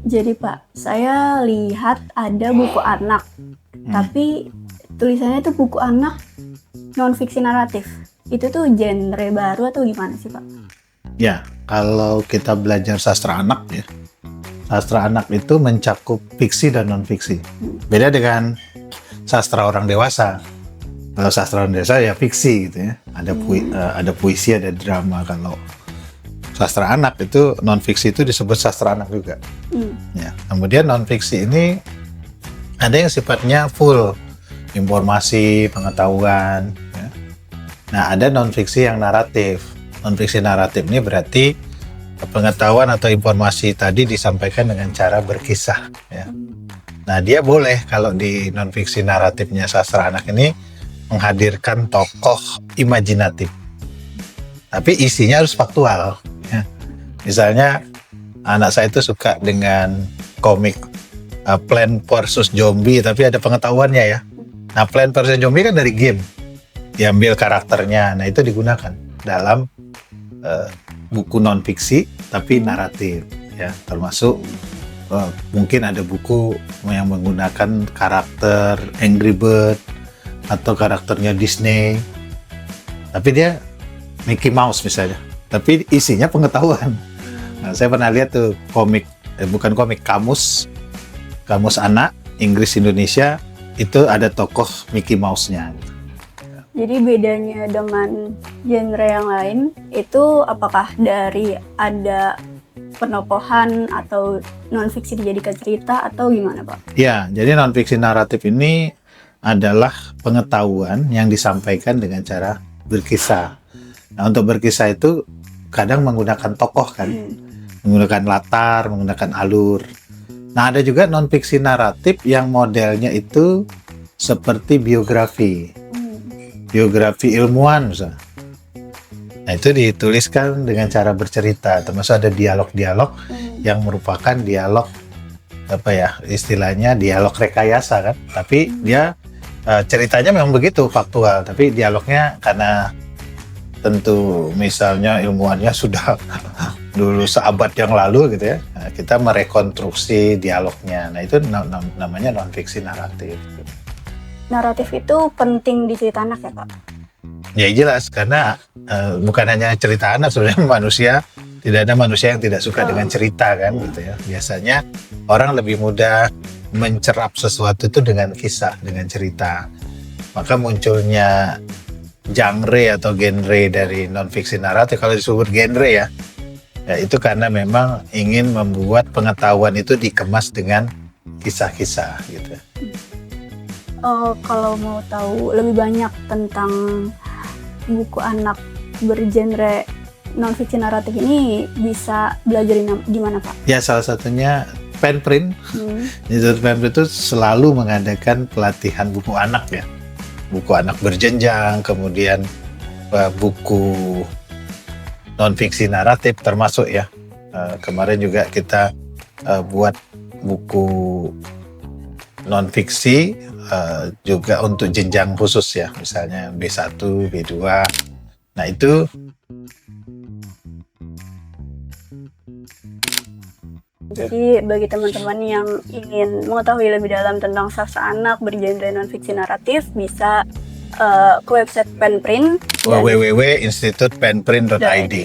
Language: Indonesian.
Jadi Pak, saya lihat ada buku anak, tapi tulisannya tuh buku anak non-fiksi naratif. Itu tuh genre baru atau gimana sih Pak? Ya, kalau kita belajar sastra anak ya, sastra anak itu mencakup fiksi dan non-fiksi. Beda dengan sastra orang dewasa. Kalau sastra orang dewasa ya fiksi gitu ya. Ada puisi, ada drama. Kalau sastra anak itu non-fiksi itu disebut sastra anak juga. Ya, kemudian non-fiksi ini ada yang sifatnya full informasi, pengetahuan. Ya. Nah, ada non-fiksi yang naratif. Non-fiksi naratif ini berarti pengetahuan atau informasi tadi disampaikan dengan cara berkisah. Ya. Nah, dia boleh kalau di non-fiksi naratifnya sastra anak ini menghadirkan tokoh imajinatif. Tapi isinya harus faktual. Ya. Misalnya, anak saya itu suka dengan komik Plants vs Zombie, tapi ada pengetahuannya ya. Nah, Plants vs Zombie kan dari game. Diambil karakternya, nah itu digunakan dalam buku non-fiksi tapi naratif ya, termasuk mungkin ada buku yang menggunakan karakter Angry Bird atau karakternya Disney tapi dia Mickey Mouse misalnya, tapi isinya pengetahuan. Nah, saya pernah lihat tuh bukan komik, kamus anak Inggris Indonesia itu ada tokoh Mickey Mouse-nya. Jadi bedanya dengan genre yang lain itu apakah dari ada penokohan atau non-fiksi dijadikan cerita atau gimana Pak? Ya, jadi non-fiksi naratif ini adalah pengetahuan yang disampaikan dengan cara berkisah. Nah, untuk berkisah itu kadang menggunakan tokoh kan, menggunakan latar, menggunakan alur. Nah, ada juga non-fiksi naratif yang modelnya itu seperti biografi ilmuwan misalnya. Nah, itu dituliskan dengan cara bercerita, termasuk ada dialog-dialog yang merupakan dialog istilahnya dialog rekayasa kan, tapi dia ceritanya memang begitu faktual, tapi dialognya karena tentu misalnya ilmuwannya sudah dulu seabad yang lalu gitu ya, nah, kita merekonstruksi dialognya. Nah, itu namanya non-fiksi naratif. Naratif itu penting di cerita anak ya Pak? Ya jelas, karena bukan hanya cerita anak, sebenarnya manusia, tidak ada manusia yang tidak suka dengan cerita kan gitu ya. Biasanya orang lebih mudah mencerap sesuatu itu dengan kisah, dengan cerita. Maka munculnya genre atau genre dari non-fiksi naratif, kalau disebut genre ya itu karena memang ingin membuat pengetahuan itu dikemas dengan kisah-kisah gitu. Kalau mau tahu lebih banyak tentang buku anak bergenre non-fiksi naratif ini bisa belajar di mana Pak? Ya, salah satunya Penprint. Institut Penprint itu selalu mengadakan pelatihan buku anak ya. Buku anak berjenjang, kemudian buku non-fiksi naratif termasuk ya. Kemarin juga kita buat buku non-fiksi juga untuk jenjang khusus ya, misalnya B1, B2. Nah, itu jadi bagi teman-teman yang ingin mengetahui lebih dalam tentang sastra anak bergenre non-fiksi naratif bisa ke website Penprint www.institutpenprint.id.